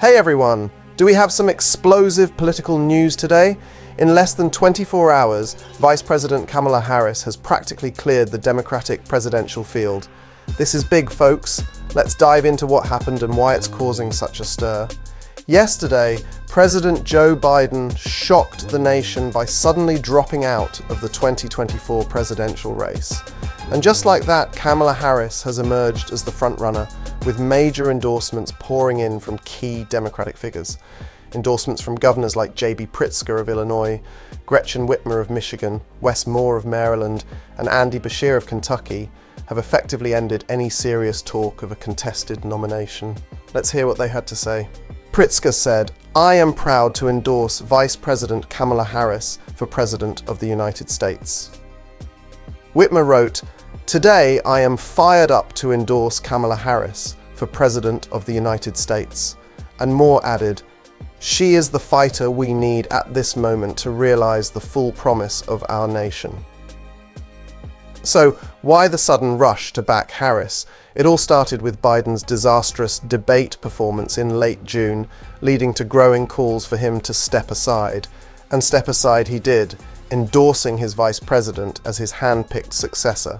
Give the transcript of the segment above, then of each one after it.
Hey everyone! Do we have some explosive political news today? In less than 24 hours, Vice President Kamala Harris has practically cleared the Democratic presidential field. This is big, folks. Let's dive into what happened and why it's causing such a stir. Yesterday, President Joe Biden shocked the nation by suddenly dropping out of the 2024 presidential race. And just like that, Kamala Harris has emerged as the frontrunner, with major endorsements pouring in from key Democratic figures. Endorsements from governors like J.B. Pritzker of Illinois, Gretchen Whitmer of Michigan, Wes Moore of Maryland, and Andy Beshear of Kentucky have effectively ended any serious talk of a contested nomination. Let's hear what they had to say. Pritzker said, "I am proud to endorse Vice President Kamala Harris for President of the United States." Whitmer wrote, "Today I am fired up to endorse Kamala Harris for President of the United States." And Moore added, "She is the fighter we need at this moment to realize the full promise of our nation." So, why the sudden rush to back Harris? It all started with Biden's disastrous debate performance in late June, leading to growing calls for him to step aside. And step aside he did, endorsing his vice president as his hand-picked successor.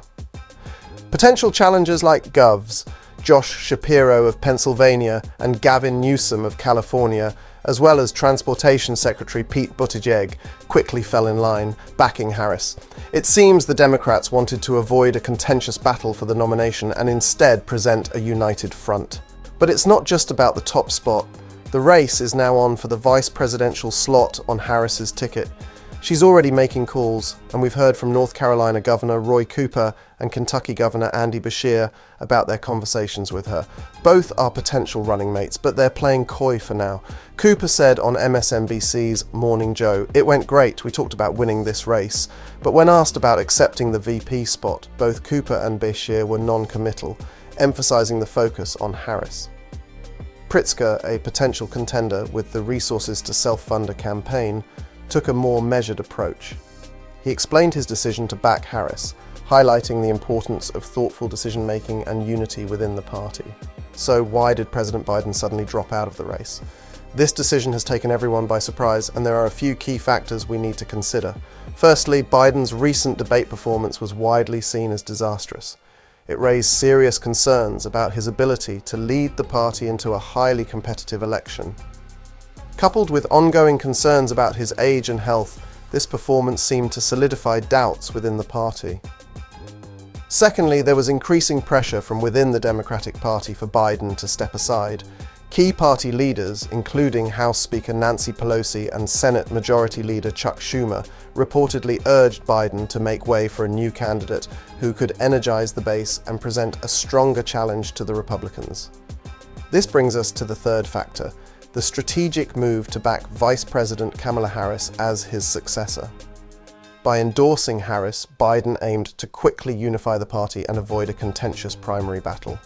Potential challengers like Govs, Josh Shapiro of Pennsylvania and Gavin Newsom of California, as well as Transportation Secretary Pete Buttigieg, quickly fell in line, backing Harris. It seems the Democrats wanted to avoid a contentious battle for the nomination and instead present a united front. But it's not just about the top spot. The race is now on for the vice presidential slot on Harris's ticket. She's already making calls, and we've heard from North Carolina Governor Roy Cooper and Kentucky Governor Andy Beshear about their conversations with her. Both are potential running mates, but they're playing coy for now. Cooper said on MSNBC's Morning Joe, "It went great, we talked about winning this race." But when asked about accepting the VP spot, both Cooper and Beshear were non-committal, emphasizing the focus on Harris. Pritzker, a potential contender with the resources to self-fund a campaign, took a more measured approach. He explained his decision to back Harris, highlighting the importance of thoughtful decision-making and unity within the party. So why did President Biden suddenly drop out of the race? This decision has taken everyone by surprise, and there are a few key factors we need to consider. Firstly, Biden's recent debate performance was widely seen as disastrous. It raised serious concerns about his ability to lead the party into a highly competitive election. Coupled with ongoing concerns about his age and health, this performance seemed to solidify doubts within the party. Secondly, there was increasing pressure from within the Democratic Party for Biden to step aside. Key party leaders, including House Speaker Nancy Pelosi and Senate Majority Leader Chuck Schumer, reportedly urged Biden to make way for a new candidate who could energize the base and present a stronger challenge to the Republicans. This brings us to the third factor: the strategic move to back Vice President Kamala Harris as his successor. By endorsing Harris, Biden aimed to quickly unify the party and avoid a contentious primary battle.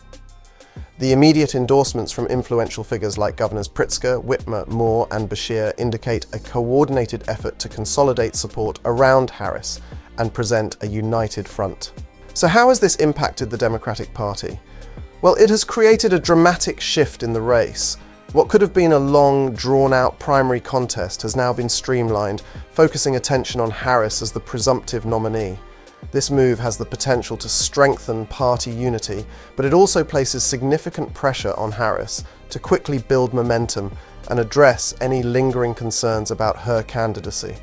The immediate endorsements from influential figures like Governors Pritzker, Whitmer, Moore, and Beshear indicate a coordinated effort to consolidate support around Harris and present a united front. So how has this impacted the Democratic Party? Well, it has created a dramatic shift in the race. What could have been a long, drawn-out primary contest has now been streamlined, focusing attention on Harris as the presumptive nominee. This move has the potential to strengthen party unity, but it also places significant pressure on Harris to quickly build momentum and address any lingering concerns about her candidacy.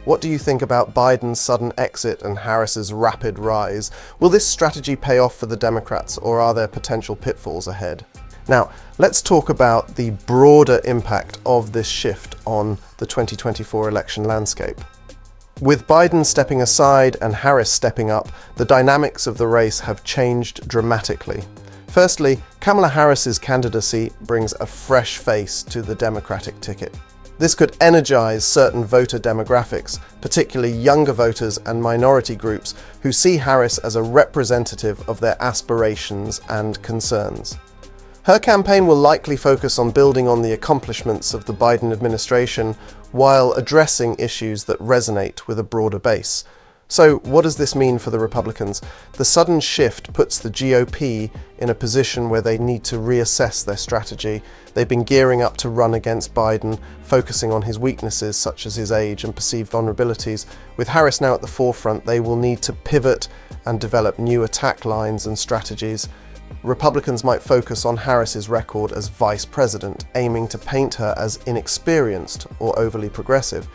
What do you think about Biden's sudden exit and Harris's rapid rise? Will this strategy pay off for the Democrats, or are there potential pitfalls ahead? Now, let's talk about the broader impact of this shift on the 2024 election landscape. With Biden stepping aside and Harris stepping up, the dynamics of the race have changed dramatically. Firstly, Kamala Harris's candidacy brings a fresh face to the Democratic ticket. This could energize certain voter demographics, particularly younger voters and minority groups who see Harris as a representative of their aspirations and concerns. Her campaign will likely focus on building on the accomplishments of the Biden administration while addressing issues that resonate with a broader base. So, what does this mean for the Republicans? The sudden shift puts the GOP in a position where they need to reassess their strategy. They've been gearing up to run against Biden, focusing on his weaknesses such as his age and perceived vulnerabilities. With Harris now at the forefront, they will need to pivot and develop new attack lines and strategies. Republicans might focus on Harris's record as vice president, aiming to paint her as inexperienced or overly progressive.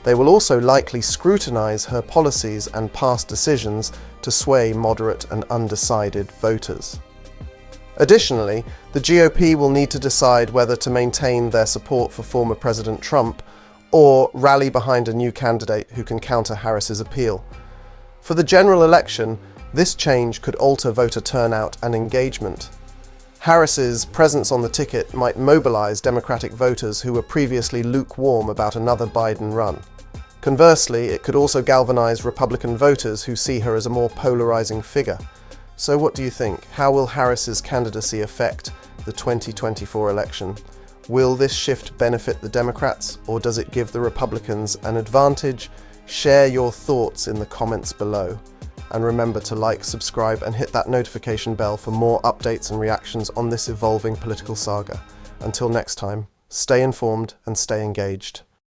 They will also likely scrutinize her policies and past decisions to sway moderate and undecided voters. Additionally, the GOP will need to decide whether to maintain their support for former President Trump or rally behind a new candidate who can counter Harris's appeal. For the general election, this change could alter voter turnout and engagement. Harris's presence on the ticket might mobilize Democratic voters who were previously lukewarm about another Biden run. Conversely, it could also galvanize Republican voters who see her as a more polarizing figure. So what do you think? How will Harris's candidacy affect the 2024 election? Will this shift benefit the Democrats, or does it give the Republicans an advantage? Share your thoughts in the comments below. And remember to like, subscribe, and hit that notification bell for more updates and reactions on this evolving political saga. Until next time, stay informed and stay engaged.